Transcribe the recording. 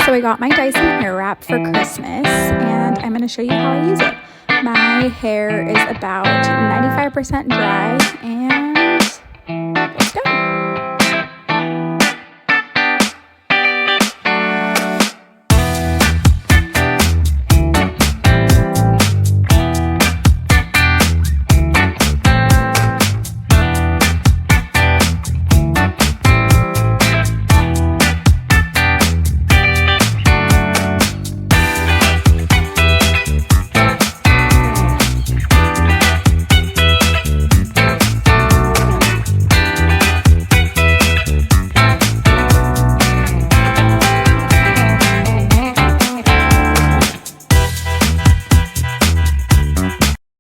So I got my Dyson Airwrap for Christmas, and I'm going to show you how I use it. My hair is about 95% dry, and let's go.